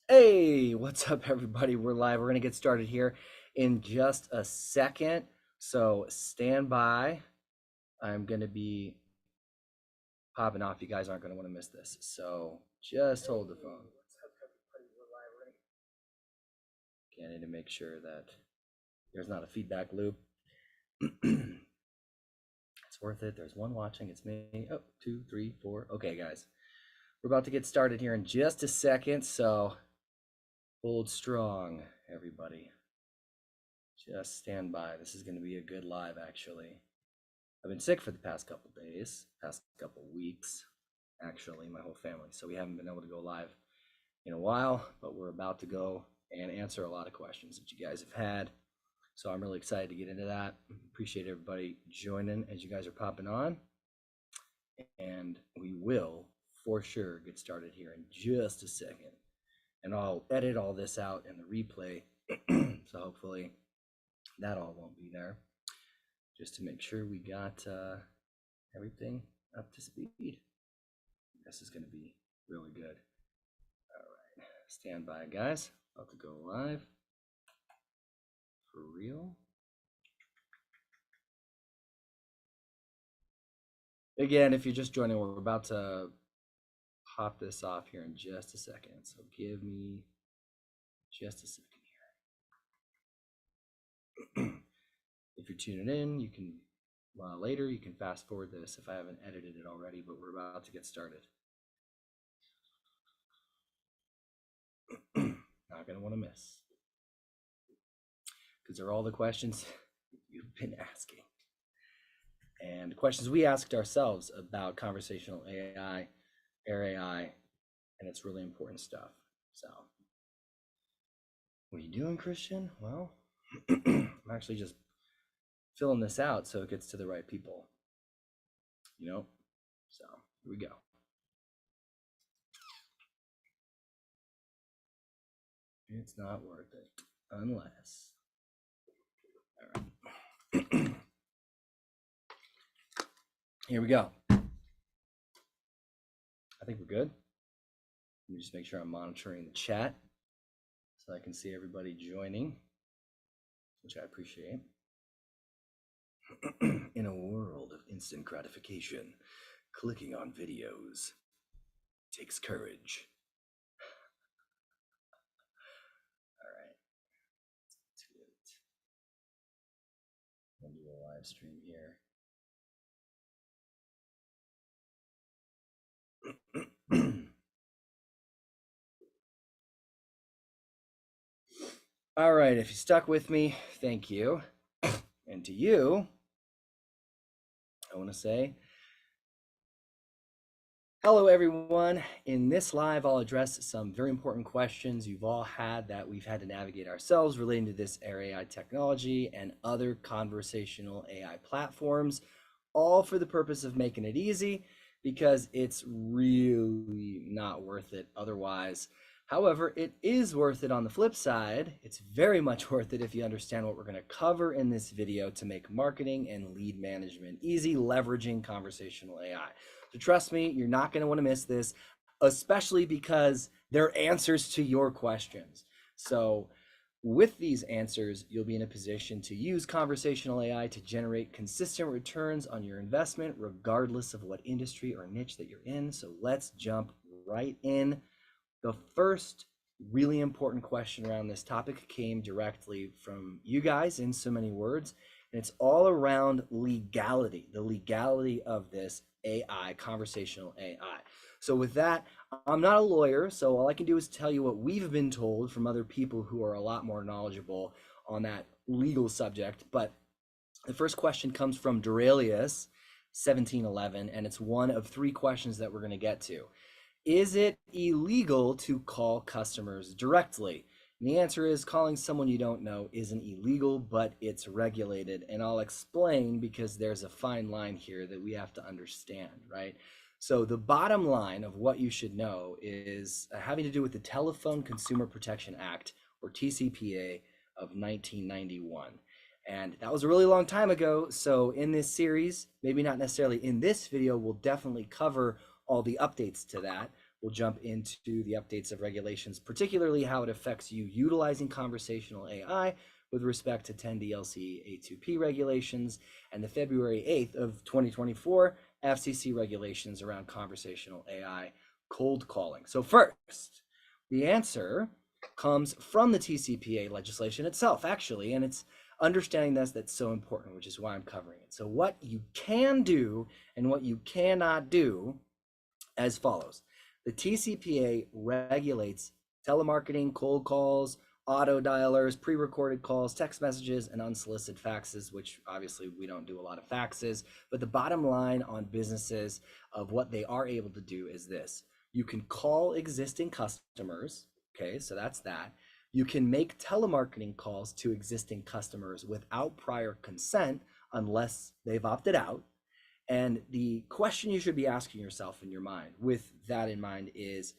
Hey, what's up, everybody? We're live. We're going to get started here in just a second. So stand by. I'm going to be popping off. You guys aren't going to want to miss this. So just hold the phone. Okay, I need to make sure that there's not a feedback loop. It's worth it. There's one watching. It's me. Oh, 2, 3, 4. Okay, guys. We're about to get started here in just a second. So hold strong, everybody. Just stand by. This is going to be a good live, actually. I've been sick for the past couple days, past couple weeks, actually, my whole family. So we haven't been able to go live in a while, but we're about to go and answer a lot of questions that you guys have had. So I'm really excited to get into that. Appreciate everybody joining as you guys are popping on. And we will, for sure, get started here in just a second. And I'll edit all this out in the replay. So hopefully that all won't be there, just to make sure we got everything up to speed. This is going to be really good. All right, stand by, guys. About to go live for real. Again, if you're just joining, we're about to pop this off here in just a second. So give me just a second here. If you're tuning in, you can later, you can fast forward this if I haven't edited it already, but we're about to get started. Not going to want to miss, because they're all the questions you've been asking and questions we asked ourselves about conversational AI, Air AI, and it's really important stuff. So what are you doing, Christian? Well, I'm actually just filling this out so it gets to the right people, so here we go. It's not worth it unless, all right. Here we go. I think we're good. Let me just make sure I'm monitoring the chat so I can see everybody joining, which I appreciate. In a world of instant gratification, clicking on videos takes courage. All right, let's do it. I'll do a live stream here. All right, if you stuck with me, thank you. And to you, I want to say, hello, everyone. In this live, I'll address some very important questions you've all had that we've had to navigate ourselves relating to this Air AI technology and other conversational AI platforms, all for the purpose of making it easy, because it's really not worth it otherwise. However, it is worth it on the flip side. It's very much worth it if you understand what we're going to cover in this video to make marketing and lead management easy, leveraging conversational AI. So trust me, you're not going to want to miss this, especially because they're answers to your questions. So with these answers, you'll be in a position to use conversational AI to generate consistent returns on your investment, regardless of what industry or niche that you're in. So let's jump right in. The first really important question around this topic came directly from you guys in so many words, and it's all around legality, the legality of this AI, conversational AI. So with that, I'm not a lawyer, so all I can do is tell you what we've been told from other people who are a lot more knowledgeable on that legal subject. But the first question comes from Duralius 1711, and it's one of 3 questions that we're going to get to. Is it illegal to call customers directly? And the answer is calling someone you don't know isn't illegal, but it's regulated. And I'll explain, because there's a fine line here that we have to understand, right? So the bottom line of what you should know is having to do with the Telephone Consumer Protection Act, or TCPA, of 1991. And that was a really long time ago. So in this series, maybe not necessarily in this video, we'll definitely cover all the updates to that. We'll jump into the updates of regulations, particularly how it affects you utilizing conversational AI with respect to 10 DLC A2P regulations and the February 8th of 2024 FCC regulations around conversational AI cold calling. So first, the answer comes from the TCPA legislation itself, actually, and it's understanding this that's so important, which is why I'm covering it. So what you can do and what you cannot do as follows. The TCPA regulates telemarketing, cold calls, auto dialers, pre-recorded calls, text messages, and unsolicited faxes, which obviously we don't do a lot of faxes. But the bottom line on businesses of what they are able to do is this. You can call existing customers, okay, so that's that. You can make telemarketing calls to existing customers without prior consent unless they've opted out. And the question you should be asking yourself in your mind with that in mind is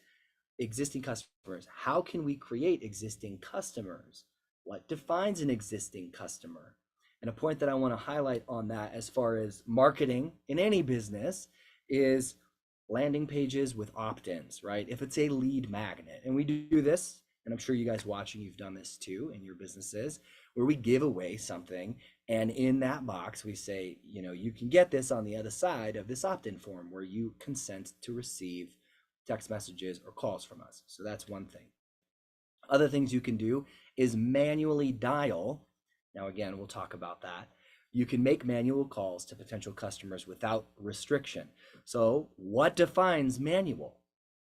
existing customers. How can we create existing customers? What defines an existing customer? And a point that I want to highlight on that as far as marketing in any business is landing pages with opt-ins, right? If it's a lead magnet, and we do this, and I'm sure you guys watching, you've done this too in your businesses, where we give away something, and in that box we say, you know, you can get this on the other side of this opt-in form where you consent to receive text messages or calls from us. So that's one thing. Other things you can do is manually dial. Now, again, we'll talk about that. You can make manual calls to potential customers without restriction. So what defines manual?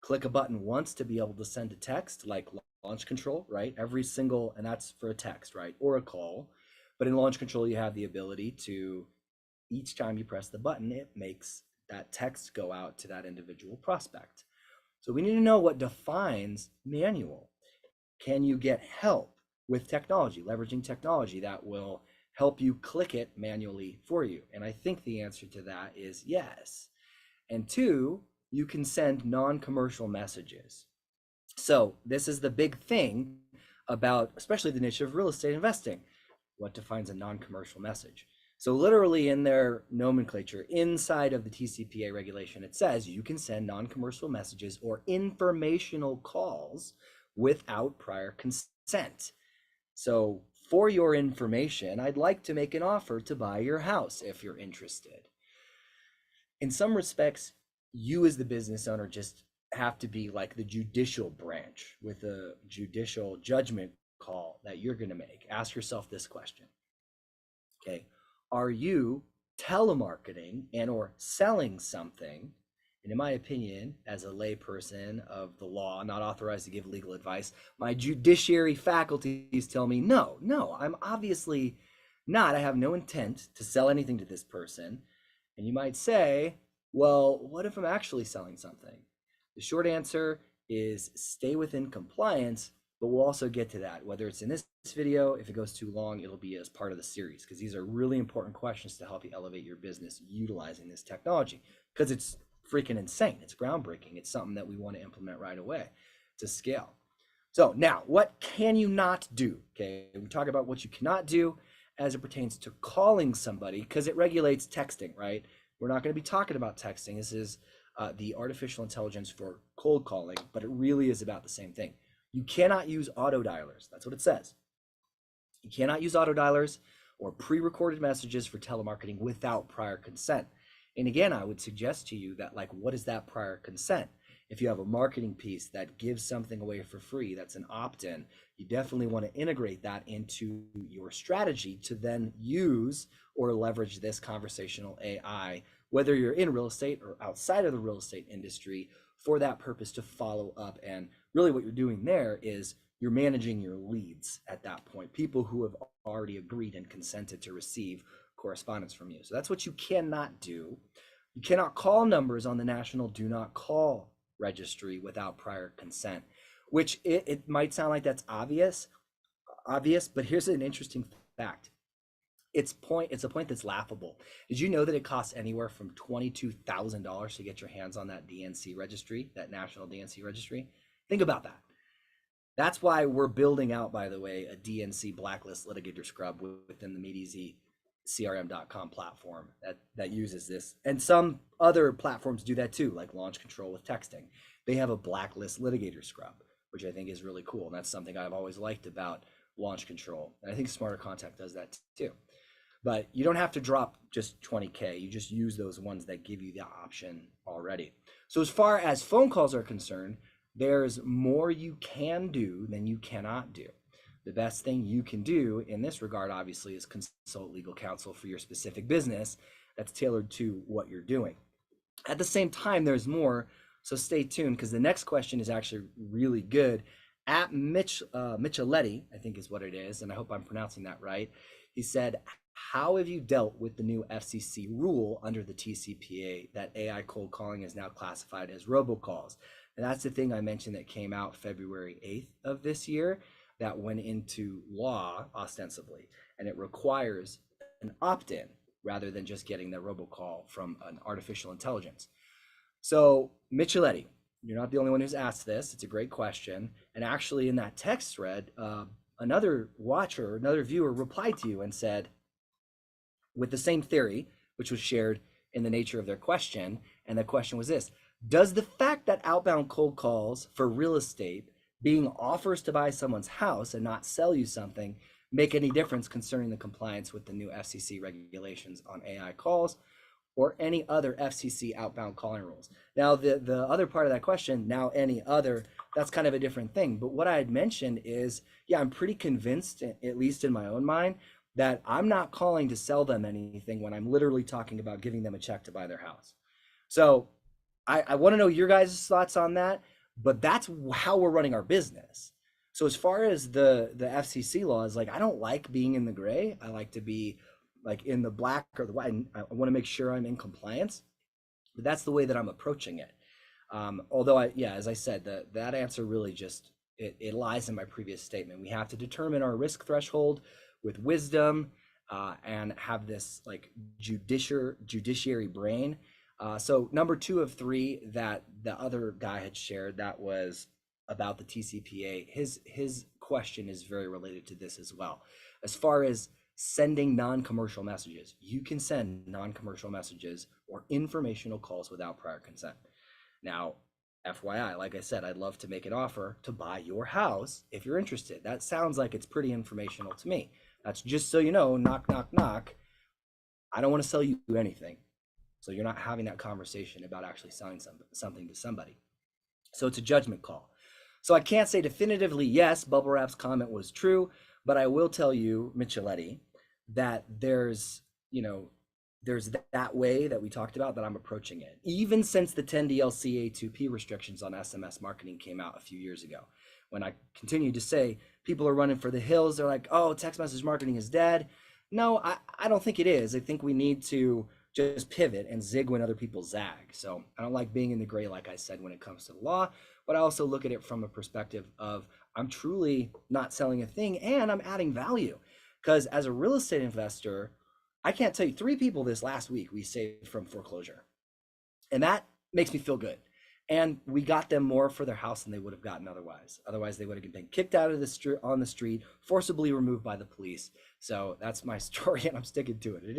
Click a button once to be able to send a text, like launch control, right? Every single, and that's for a text, right? Or a call. But in launch control, you have the ability to, each time you press the button, it makes that text go out to that individual prospect. So we need to know what defines manual. Can you get help with technology, leveraging technology that will help you click it manually for you? And I think the answer to that is yes. And two, you can send non-commercial messages. So this is the big thing about, especially the niche of real estate investing. What defines a non-commercial message? So literally in their nomenclature, inside of the TCPA regulation, it says you can send non-commercial messages or informational calls without prior consent. So for your information, I'd like to make an offer to buy your house if you're interested. In some respects, you as the business owner just have to be like the judicial branch with a judicial judgment call that you're going to make. Ask yourself this question. Okay, are you telemarketing and or selling something? And in my opinion, as a layperson of the law, not authorized to give legal advice, my judiciary faculties tell me, no, I'm obviously not. I have no intent to sell anything to this person. And you might say, well, what if I'm actually selling something? The short answer is stay within compliance, but we'll also get to that, whether it's in this video. If it goes too long, it'll be as part of the series, because these are really important questions to help you elevate your business utilizing this technology, because it's freaking insane. It's groundbreaking. It's something that we want to implement right away to scale. So now, what can you not do? Okay, we talk about what you cannot do as it pertains to calling somebody, because it regulates texting, right? We're not going to be talking about texting. This is the artificial intelligence for cold calling, but it really is about the same thing. You cannot use auto dialers. That's what it says. You cannot use auto dialers or pre-recorded messages for telemarketing without prior consent. And again, I would suggest to you that, like, what is that prior consent? If you have a marketing piece that gives something away for free, that's an opt-in, you definitely want to integrate that into your strategy to then use or leverage this conversational AI, whether you're in real estate or outside of the real estate industry, for that purpose to follow up. And really what you're doing there is you're managing your leads at that point, people who have already agreed and consented to receive correspondence from you. So that's what you cannot do. You cannot call numbers on the National Do Not Call registry without prior consent, which it might sound like that's obvious, but here's an interesting fact. It's a point that's laughable. Did you know that it costs anywhere from $22,000 to get your hands on that DNC registry, that National DNC registry? Think about that. That's why we're building out, by the way, a DNC blacklist litigator scrub within the MeetEasy crm.com platform that uses this. And some other platforms do that too, like Launch Control with texting. They have a blacklist litigator scrub, which I think is really cool. And that's something I've always liked about Launch Control. And I think Smarter Contact does that too. But you don't have to drop just 20K. You just use those ones that give you the option already. So as far as phone calls are concerned, there's more you can do than you cannot do. The best thing you can do in this regard, obviously, is consult legal counsel for your specific business that's tailored to what you're doing. At the same time, there's more, so stay tuned, because the next question is actually really good. At Micheletti, I think is what it is, and I hope I'm pronouncing that right. He said, how have you dealt with the new FCC rule under the TCPA that AI cold calling is now classified as robocalls? And that's the thing I mentioned that came out February 8th of this year that went into law ostensibly, and it requires an opt-in rather than just getting the robocall from an artificial intelligence. So Micheletti, you're not the only one who's asked this. It's a great question. And actually in that text thread, another watcher, another viewer replied to you and said, with the same theory, which was shared in the nature of their question. And the question was this: does the fact that outbound cold calls for real estate being offers to buy someone's house and not sell you something make any difference concerning the compliance with the new FCC regulations on AI calls or any other FCC outbound calling rules? Now, the other part of that question, now any other, that's kind of a different thing. But what I had mentioned is, yeah, I'm pretty convinced, at least in my own mind, that I'm not calling to sell them anything when I'm literally talking about giving them a check to buy their house. So I want to know your guys' thoughts on that, but that's how we're running our business. So as far as the FCC law is, like, I don't like being in the gray. I like to be like in the black or the white. I want to make sure I'm in compliance, but that's the way that I'm approaching it. Although as I said, that answer really just, it lies in my previous statement. We have to determine our risk threshold with wisdom and have this like judiciary brain. So number 2 of 3 that the other guy had shared, that was about the TCPA. His question is very related to this as well. As far as sending non-commercial messages, you can send non-commercial messages or informational calls without prior consent. Now, FYI, like I said, I'd love to make an offer to buy your house if you're interested. That sounds like it's pretty informational to me. That's just so you know, knock, knock, knock. I don't want to sell you anything. So you're not having that conversation about actually selling something to somebody. So it's a judgment call. So I can't say definitively, yes, Bubble Wrap's comment was true, but I will tell you, Micheletti, that there's that way that we talked about that I'm approaching it. Even since the 10 DLC A2P restrictions on SMS marketing came out a few years ago, when I continued to say people are running for the hills, they're like, oh, text message marketing is dead. No, I don't think it is. I think we need to just pivot and zig when other people zag. So I don't like being in the gray, like I said, when it comes to the law, but I also look at it from a perspective of I'm truly not selling a thing and I'm adding value. Because as a real estate investor, I can't tell you, 3 people this last week we saved from foreclosure. And that makes me feel good. And we got them more for their house than they would have gotten otherwise. Otherwise, they would have been kicked out of the street, on the street, forcibly removed by the police. So that's my story, and I'm sticking to it. It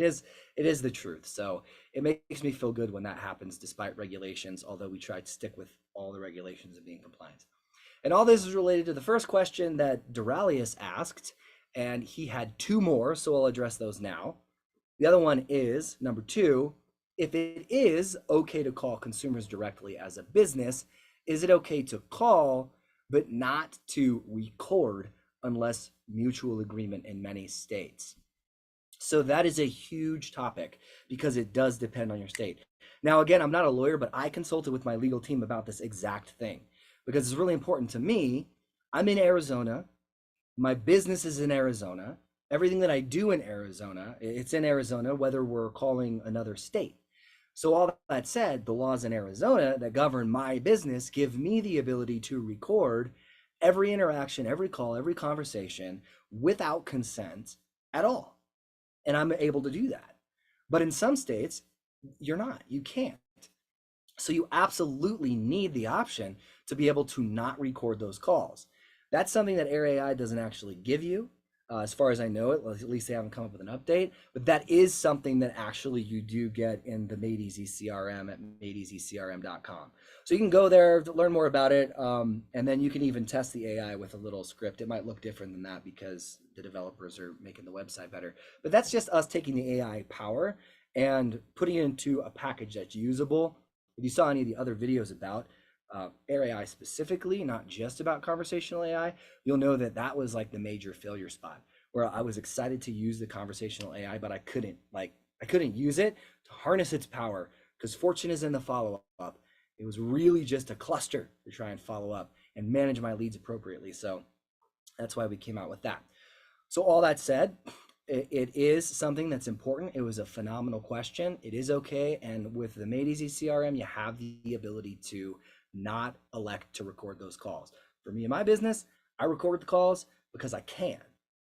is the truth. So it makes me feel good when that happens, despite regulations, although we try to stick with all the regulations and being compliant. And all this is related to the first question that Duralius asked, and he had 2 more, so I'll address those now. The other one is, number 2, if it is okay to call consumers directly as a business, is it okay to call but not to record unless mutual agreement in many states? So that is a huge topic because it does depend on your state. Now, again, I'm not a lawyer, but I consulted with my legal team about this exact thing because it's really important to me. I'm in Arizona. My business is in Arizona. Everything that I do in Arizona, it's in Arizona, whether we're calling another state. So all that said, the laws in Arizona that govern my business give me the ability to record every interaction, every call, every conversation without consent at all. And I'm able to do that. But in some states, you're not, you can't. So you absolutely need the option to be able to not record those calls. That's something that Air AI doesn't actually give you. As far as I know it, at least they haven't come up with an update. But that is something that actually you do get in the Made Easy CRM at madeeasycrm.com. So you can go there to learn more about it, and then you can even test the AI with a little script. It might look different than that because the developers are making the website better. But that's just us taking the AI power and putting it into a package that's usable. If you saw any of the other videos about Air AI specifically, not just about conversational AI, you'll know that that was like the major failure spot where I was excited to use the conversational AI, but I couldn't use it to harness its power because fortune is in the follow up. It was really just a cluster to try and follow up and manage my leads appropriately. So that's why we came out with that. So all that said, it is something that's important. It was a phenomenal question. It is okay. And with the Made Easy CRM, you have the ability to not elect to record those calls. For me and my business, I record the calls because I can.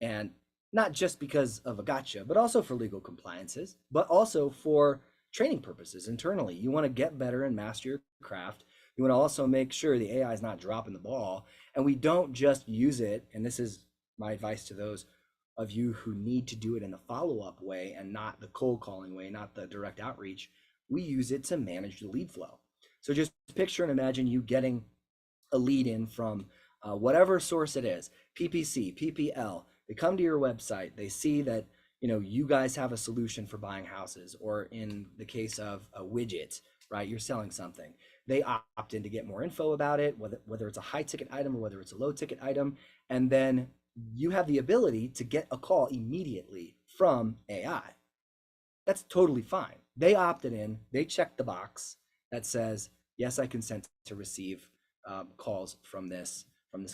And not just because of a gotcha, but also for legal compliances, but also for training purposes internally. You want to get better and master your craft. You want to also make sure the AI is not dropping the ball. And we don't just use it, and this is my advice to those of you who need to do it in the follow-up way and not the cold calling way, not the direct outreach. We use it to manage the lead flow. So just picture and imagine you getting a lead in from whatever source it is, PPC, PPL. They come to your website, they see that you guys have a solution for buying houses, or in the case of a widget, right? You're selling something. They opt in to get more info about it, whether it's a high ticket item or whether it's a low ticket item, and then you have the ability to get a call immediately from AI. That's totally fine. They opted in, they checked the box that says, yes, I consent to receive calls from this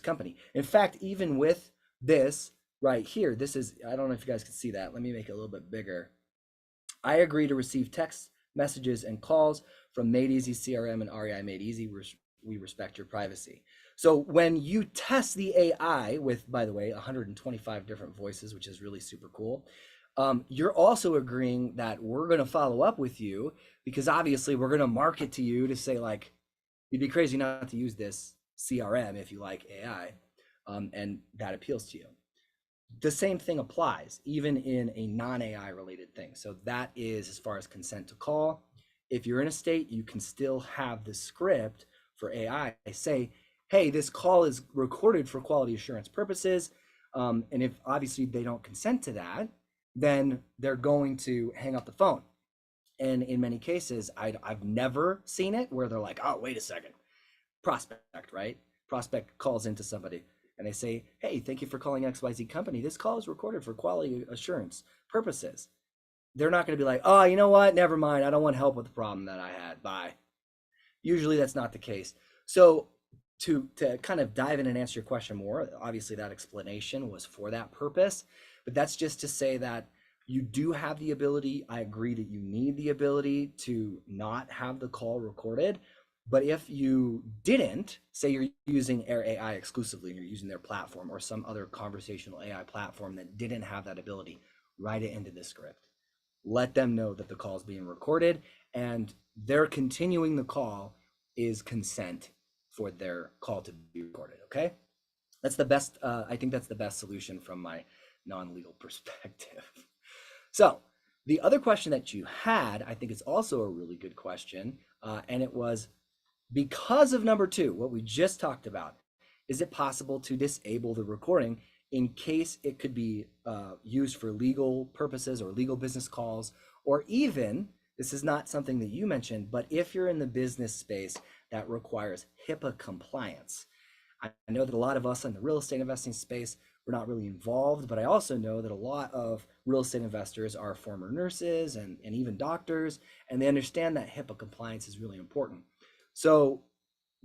company. In fact, even with this right here, this is, I don't know if you guys can see that. Let me make it a little bit bigger. I agree to receive text messages and calls from Made Easy CRM and REI Made Easy. We respect your privacy. So when you test the AI with, by the way, 125 different voices, which is really super cool, you're also agreeing that we're going to follow up with you because obviously we're going to market to you to say, like, you'd be crazy not to use this CRM if you like AI, and that appeals to you. The same thing applies even in a non-AI related thing. So that is as far as consent to call. If you're in a state, you can still have the script for AI say, hey, this call is recorded for quality assurance purposes. And if obviously they don't consent to that, then they're going to hang up the phone. And in many cases, I've never seen it where they're like, oh, wait a second, prospect, right? Prospect calls into somebody and they say, hey, thank you for calling XYZ company. This call is recorded for quality assurance purposes. They're not going to be like, oh, you know what? Never mind. I don't want help with the problem that I had. Bye. Usually that's not the case. So to kind of dive in and answer your question more, obviously that explanation was for that purpose, but that's just to say that you do have the ability. I agree that you need the ability to not have the call recorded. But if you didn't, say you're using Air AI exclusively and you're using their platform or some other conversational AI platform that didn't have that ability, write it into the script. Let them know that the call is being recorded and they're continuing the call is consent for their call to be recorded, okay? That's the best, I think that's the best solution from my non-legal perspective. So the other question that you had, I think is also a really good question, and it was, because of number two, what we just talked about, is it possible to disable the recording in case it could be used for legal purposes or legal business calls, or even, this is not something that you mentioned, but if you're in the business space that requires HIPAA compliance. I know that a lot of us in the real estate investing space, we're not really involved, but I also know that a lot of real estate investors are former nurses and even doctors, and they understand that HIPAA compliance is really important. So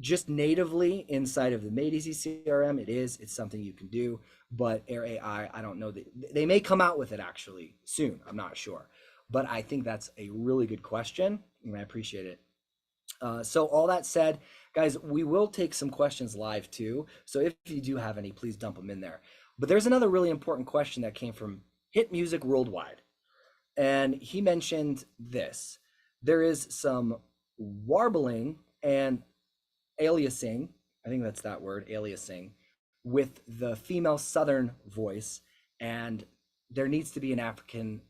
just natively inside of the Made Easy CRM, it's something you can do, but Air AI, I don't know, that they may come out with it actually soon. I'm not sure, but I think that's a really good question and I appreciate it. So all that said, guys, we will take some questions live too. So if you do have any, please dump them in there. But there's another really important question that came from Hit Music Worldwide. And he mentioned this. There is some warbling and aliasing, I think that's that word, aliasing, with the female Southern voice. and there needs to be an African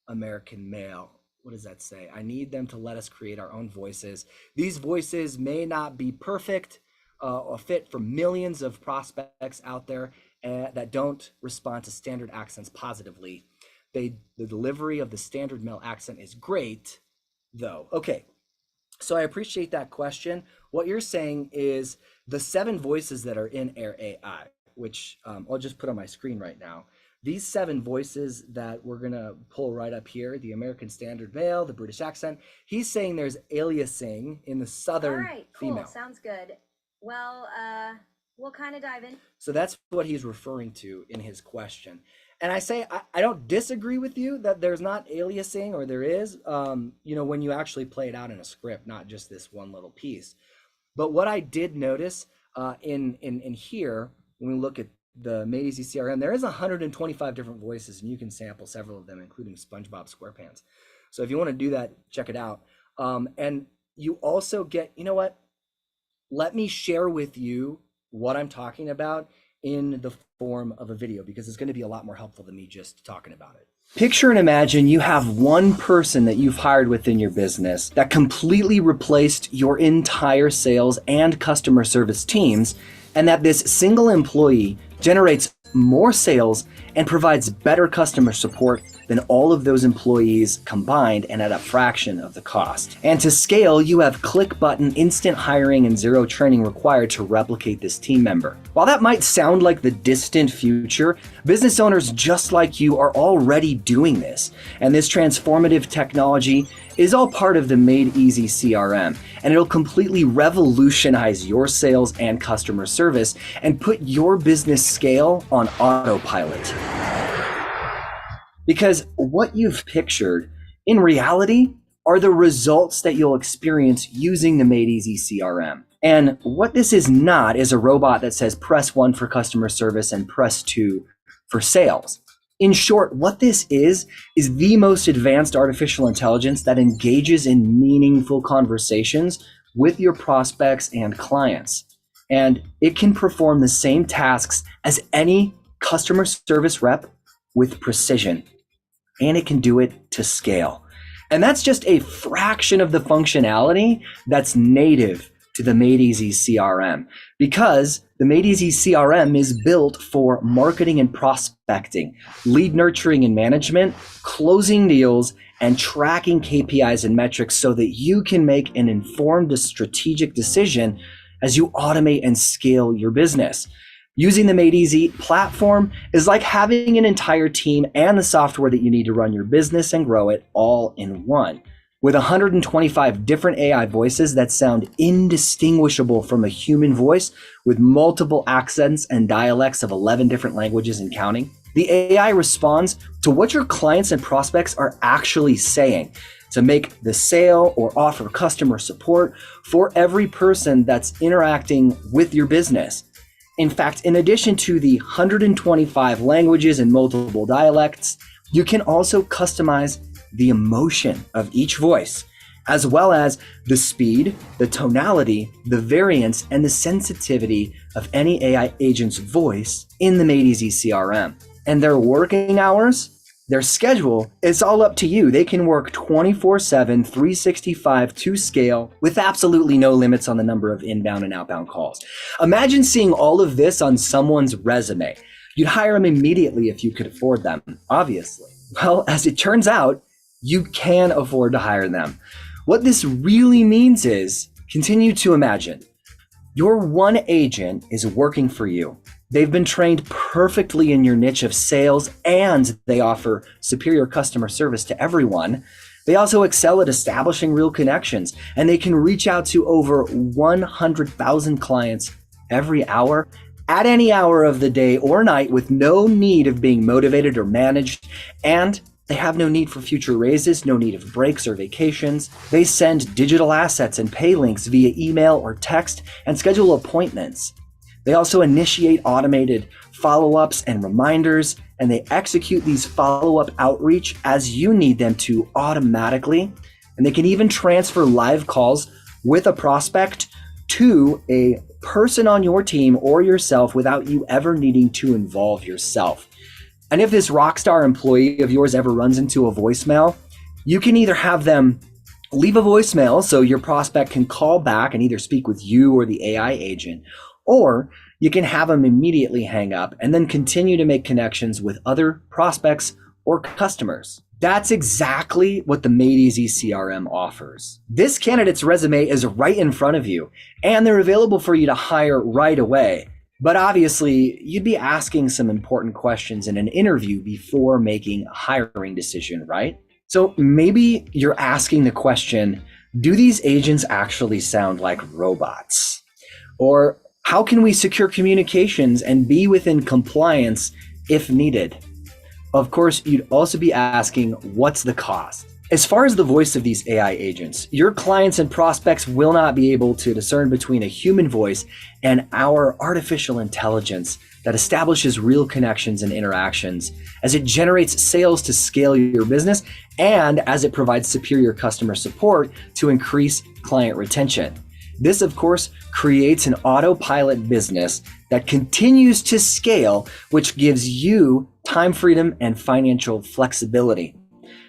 American male. What does that say? I need them to let us create our own voices. These voices may not be perfect or fit for millions of prospects out there that don't respond to standard accents positively. The delivery of the standard male accent is great, though. Okay, so I appreciate that question. What you're saying is the 7 voices that are in Air AI, which I'll just put on my screen right now. These 7 voices that we're gonna pull right up here, the American Standard Male, the British accent, he's saying there's aliasing in the Southern All right, cool. female. Sounds good. Well, we'll kind of dive in. So that's what he's referring to in his question. And I say, I don't disagree with you that there's not aliasing, or there is, when you actually play it out in a script, not just this one little piece. But what I did notice in here, when we look at the Made Easy CRM, there is 125 different voices, and you can sample several of them, including SpongeBob SquarePants. So if you want to do that, check it out. And you also get, you know what? Let me share with you what I'm talking about in the form of a video, because it's going to be a lot more helpful than me just talking about it. Picture and imagine you have one person that you've hired within your business that completely replaced your entire sales and customer service teams, and that this single employee generates more sales and provides better customer support than all of those employees combined, and at a fraction of the cost. And to scale, you have click button, instant hiring, and zero training required to replicate this team member. While that might sound like the distant future, business owners just like you are already doing this. And this transformative technology is all part of the Made Easy CRM, and it'll completely revolutionize your sales and customer service and put your business scale on autopilot. Because what you've pictured in reality are the results that you'll experience using the Made Easy CRM. And what this is not is a robot that says press 1 for customer service and press 2 for sales. In short, what this is the most advanced artificial intelligence that engages in meaningful conversations with your prospects and clients. And it can perform the same tasks as any customer service rep with precision. And it can do it to scale. And that's just a fraction of the functionality that's native to the Made Easy CRM, because the Made Easy CRM is built for marketing and prospecting, lead nurturing and management, closing deals, and tracking KPIs and metrics so that you can make an informed strategic decision as you automate and scale your business. Using the Made Easy platform is like having an entire team and the software that you need to run your business and grow it all in one. With 125 different AI voices that sound indistinguishable from a human voice, with multiple accents and dialects of 11 different languages and counting, the AI responds to what your clients and prospects are actually saying to make the sale or offer customer support for every person that's interacting with your business. In fact, in addition to the 125 languages and multiple dialects, you can also customize the emotion of each voice, as well as the speed, the tonality, the variance, and the sensitivity of any AI agent's voice in the Made Easy CRM. And their working hours, their schedule, is all up to you. They can work 24/7, 365 to scale with absolutely no limits on the number of inbound and outbound calls. Imagine seeing all of this on someone's resume. You'd hire them immediately if you could afford them, obviously. Well, as it turns out, you can afford to hire them. What this really means is, continue to imagine, your one agent is working for you. They've been trained perfectly in your niche of sales, and they offer superior customer service to everyone. They also excel at establishing real connections, and they can reach out to over 100,000 clients every hour, at any hour of the day or night, with no need of being motivated or managed. And they have no need for future raises, no need of breaks or vacations. They send digital assets and pay links via email or text and schedule appointments. They also initiate automated follow-ups and reminders, and they execute these follow-up outreach as you need them to automatically. And they can even transfer live calls with a prospect to a person on your team or yourself without you ever needing to involve yourself. And if this rock star employee of yours ever runs into a voicemail, you can either have them leave a voicemail so your prospect can call back and either speak with you or the AI agent, or you can have them immediately hang up and then continue to make connections with other prospects or customers. That's exactly what the Made Easy CRM offers. This candidate's resume is right in front of you, and they're available for you to hire right away. But obviously, you'd be asking some important questions in an interview before making a hiring decision, right? So maybe you're asking the question, do these agents actually sound like robots? Or how can we secure communications and be within compliance if needed? Of course, you'd also be asking, what's the cost? As far as the voice of these AI agents, your clients and prospects will not be able to discern between a human voice and our artificial intelligence that establishes real connections and interactions as it generates sales to scale your business and as it provides superior customer support to increase client retention. This, of course, creates an autopilot business that continues to scale, which gives you time freedom and financial flexibility.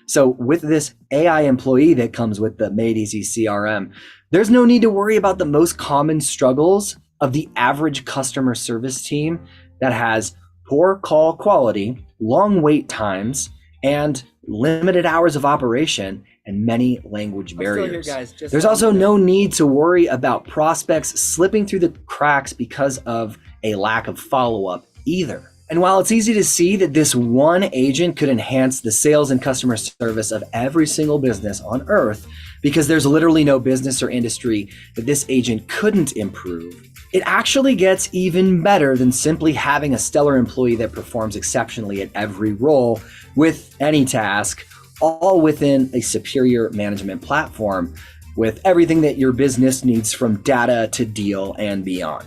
So with this AI employee that comes with the Made Easy CRM, there's no need to worry about the most common struggles of the average customer service team that has poor call quality, long wait times, and limited hours of operation and many language barriers. Here, guys. There's also no need to worry about prospects slipping through the cracks because of a lack of follow-up either. And while it's easy to see that this one agent could enhance the sales and customer service of every single business on earth, because there's literally no business or industry that this agent couldn't improve, it actually gets even better than simply having a stellar employee that performs exceptionally at every role with any task, all within a superior management platform with everything that your business needs from data to deal and beyond.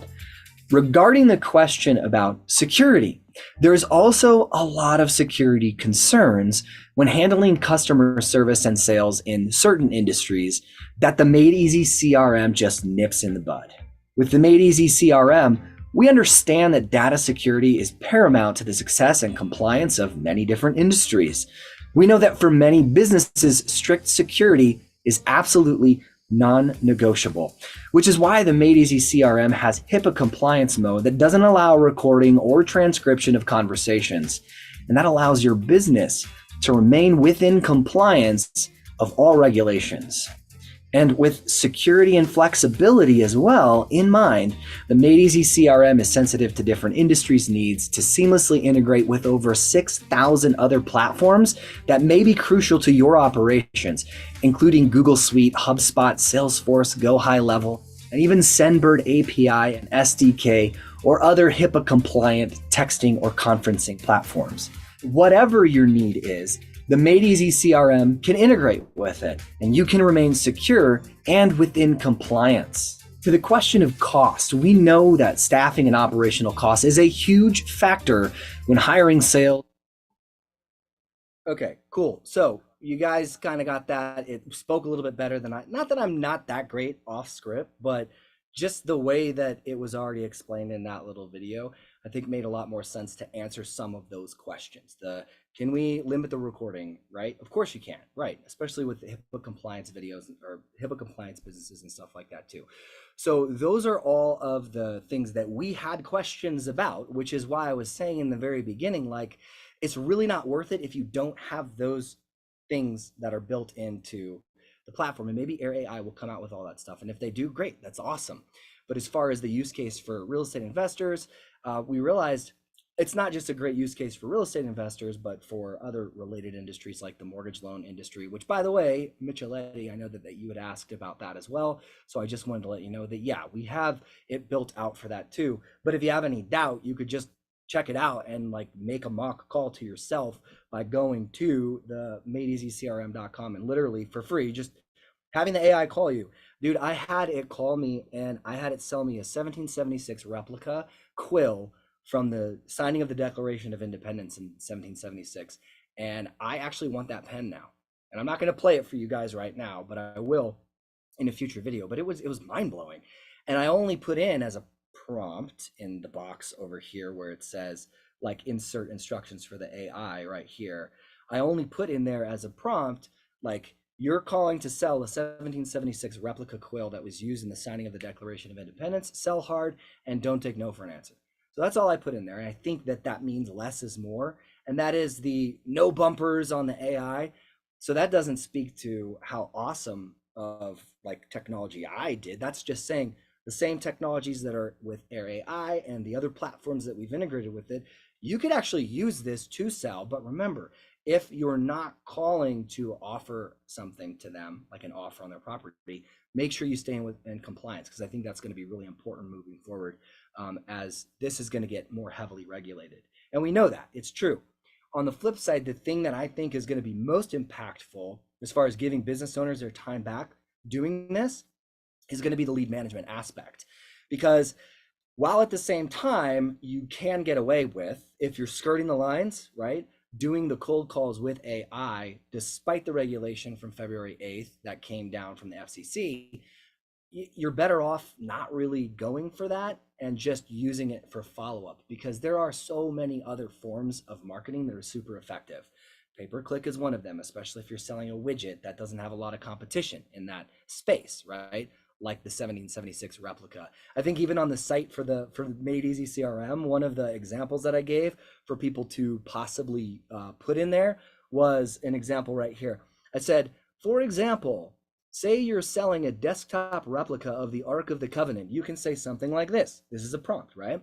Regarding the question about security, there's also a lot of security concerns when handling customer service and sales in certain industries that the Made Easy CRM just nips in the bud. With the Made Easy CRM, we understand that data security is paramount to the success and compliance of many different industries. We know that for many businesses, strict security is absolutely non-negotiable, which is why the Made Easy CRM has HIPAA compliance mode that doesn't allow recording or transcription of conversations. And that allows your business to remain within compliance of all regulations. And with security and flexibility as well in mind, the Made Easy CRM is sensitive to different industries' needs to seamlessly integrate with over 6,000 other platforms that may be crucial to your operations, including Google Suite, HubSpot, Salesforce, Go High Level, and even Sendbird API and SDK or other HIPAA-compliant texting or conferencing platforms. Whatever your need is, the Made Easy CRM can integrate with it, and you can remain secure and within compliance. To the question of cost, we know that staffing and operational costs is a huge factor when hiring sales. Okay, cool. So you guys kind of got that. It spoke a little bit better than not that I'm not that great off script, but just the way that it was already explained in that little video, I think made a lot more sense to answer some of those questions. Can we limit the recording, right? Of course you can, right? Especially with the HIPAA compliance videos or HIPAA compliance businesses and stuff like that too. So those are all of the things that we had questions about, which is why I was saying in the very beginning, like, it's really not worth it if you don't have those things that are built into the platform. And maybe Air AI will come out with all that stuff. And if they do, great, that's awesome. But as far as the use case for real estate investors, we realized it's not just a great use case for real estate investors, but for other related industries like the mortgage loan industry, which, by the way, Micheletti, I know that you had asked about that as well. So I just wanted to let you know that, yeah, we have it built out for that too. But if you have any doubt, you could just check it out and like make a mock call to yourself by going to the madeeasycrm.com and literally for free, just having the AI call you. Dude, I had it call me and I had it sell me a 1776 replica quill from the signing of the Declaration of Independence in 1776. And I actually want that pen now. And I'm not going to play it for you guys right now, but I will in a future video. But it was mind-blowing. And I only put in as a prompt in the box over here where it says, like insert instructions for the AI right here. I only put in there as a prompt, like you're calling to sell a 1776 replica quill that was used in the signing of the Declaration of Independence. Sell hard and don't take no for an answer. So that's all I put in there. And I think that that means less is more. And that is the no bumpers on the AI. So that doesn't speak to how awesome of like technology I did. That's just saying the same technologies that are with Air AI and the other platforms that we've integrated with it, you could actually use this to sell. But remember, if you're not calling to offer something to them, like an offer on their property, make sure you stay in compliance, because I think that's going to be really important moving forward, as this is going to get more heavily regulated. And we know that it's true. On the flip side, the thing that I think is going to be most impactful as far as giving business owners their time back doing this is going to be the lead management aspect. Because while at the same time, you can get away with, if you're skirting the lines, right, doing the cold calls with AI, despite the regulation from February 8th that came down from the FCC, you're better off not really going for that and just using it for follow-up, because there are so many other forms of marketing that are super effective. Pay-per-click is one of them, especially if you're selling a widget that doesn't have a lot of competition in that space, right? Like the 1776 replica. I think even on the site for Made Easy CRM, one of the examples that I gave for people to possibly put in there was an example right here. I said, for example, say you're selling a desktop replica of the Ark of the Covenant. You can say something like this. This is a prompt, right?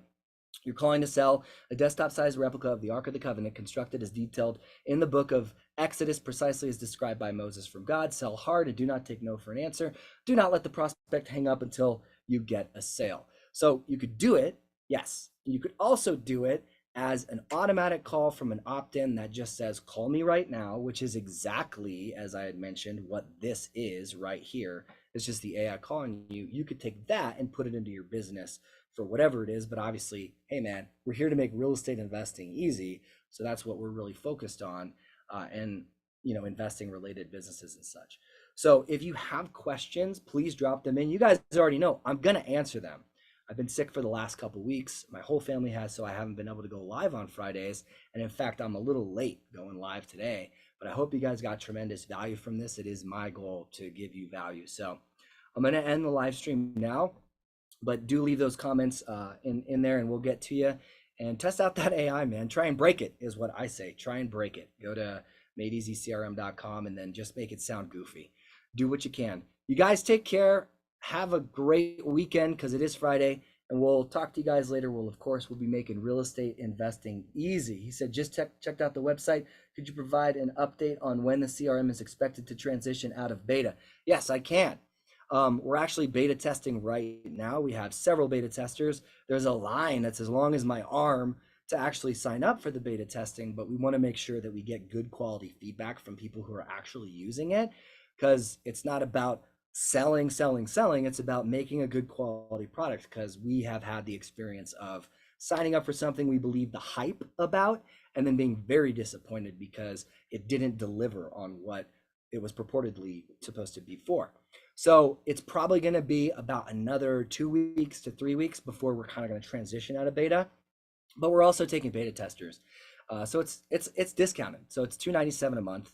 You're calling to sell a desktop-sized replica of the Ark of the Covenant constructed as detailed in the book of Exodus, precisely as described by Moses from God. Sell hard and do not take no for an answer. Do not let the prospect hang up until you get a sale. So you could do it, yes. You could also do it as an automatic call from an opt-in that just says, call me right now, which is exactly, as I had mentioned, what this is right here. It's just the AI calling you. You could take that and put it into your business for whatever it is. But obviously, hey man, we're here to make real estate investing easy. So that's what we're really focused on, and investing related businesses and such. So if you have questions, please drop them in. You guys already know I'm gonna answer them. I've been sick for the last couple weeks. My whole family has, so I haven't been able to go live on Fridays. And in fact, I'm a little late going live today. But I hope you guys got tremendous value from this. It is my goal to give you value. So I'm going to end the live stream now, but do leave those comments in there and we'll get to you. And test out that AI, man. Try and break it is what I say. Try and break it. Go to madeeasycrm.com and then just make it sound goofy. Do what you can. You guys take care. Have a great weekend, because it is Friday, and we'll talk to you guys later. We'll be making real estate investing easy. He said, just checked out the website. Could you provide an update on when the CRM is expected to transition out of beta? Yes, I can. We're actually beta testing right now. We have several beta testers. There's a line that's as long as my arm to actually sign up for the beta testing, but we want to make sure that we get good quality feedback from people who are actually using it, because it's not about selling. It's about making a good quality product, because we have had the experience of signing up for something we believe the hype about and then being very disappointed because it didn't deliver on what it was purportedly supposed to be for. So it's probably going to be about another 2 weeks to 3 weeks before we're kind of going to transition out of beta, but we're also taking beta testers. So it's discounted. So it's $297 a month.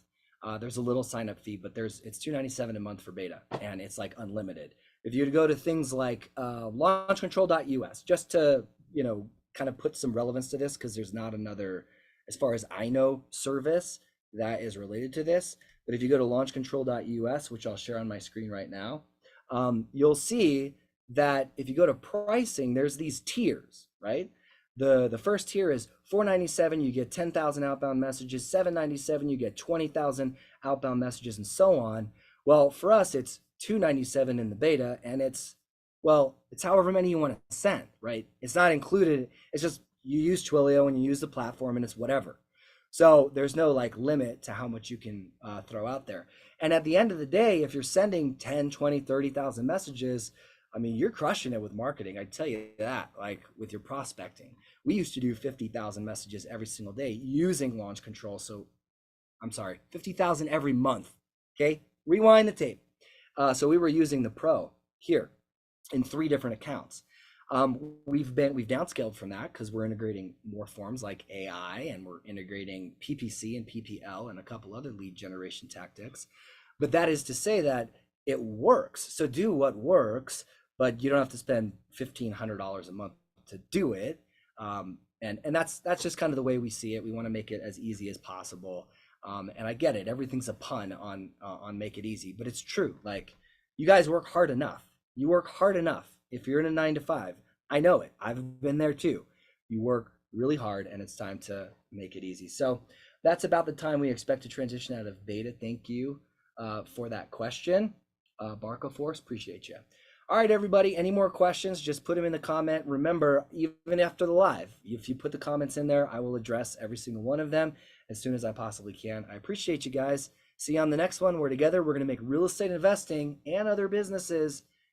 There's a little sign up fee, but it's $297 a month for beta, and it's like unlimited. If you go to things like launchcontrol.us, just to kind of put some relevance to this, because there's not another, as far as I know, service that is related to this. But if you go to launchcontrol.us, which I'll share on my screen right now, you'll see that if you go to pricing, there's these tiers, right? The first tier is $497, you get 10,000 outbound messages. $797, you get 20,000 outbound messages, and so on. Well, for us, it's $297 in the beta, and it's however many you want to send, right? It's not included. It's just you use Twilio and you use the platform, and it's whatever. So there's no like limit to how much you can throw out there. And at the end of the day, if you're sending 10, 20, 30,000 messages, I mean, you're crushing it with marketing. I tell you that, like with your prospecting. We used to do 50,000 messages every single day using Launch Control. So I'm sorry, 50,000 every month. Okay, rewind the tape. So we were using the Pro here in 3 different accounts. We've downscaled from that because we're integrating more forms like AI, and we're integrating PPC and PPL and a couple other lead generation tactics. But that is to say that it works. So do what works, but you don't have to spend $1,500 a month to do it. And that's just kind of the way we see it. We want to make it as easy as possible. And I get it. Everything's a pun on make it easy, but it's true. Like, you guys work hard enough. You work hard enough. If you're in a 9 to 5, I know it. I've been there too. You work really hard, and it's time to make it easy. So that's about the time we expect to transition out of beta. Thank you for that question, Barco Force. Appreciate you. All right, everybody. Any more questions? Just put them in the comment. Remember, even after the live, if you put the comments in there, I will address every single one of them as soon as I possibly can. I appreciate you guys. See you on the next one, where together we're going to make real estate investing and other businesses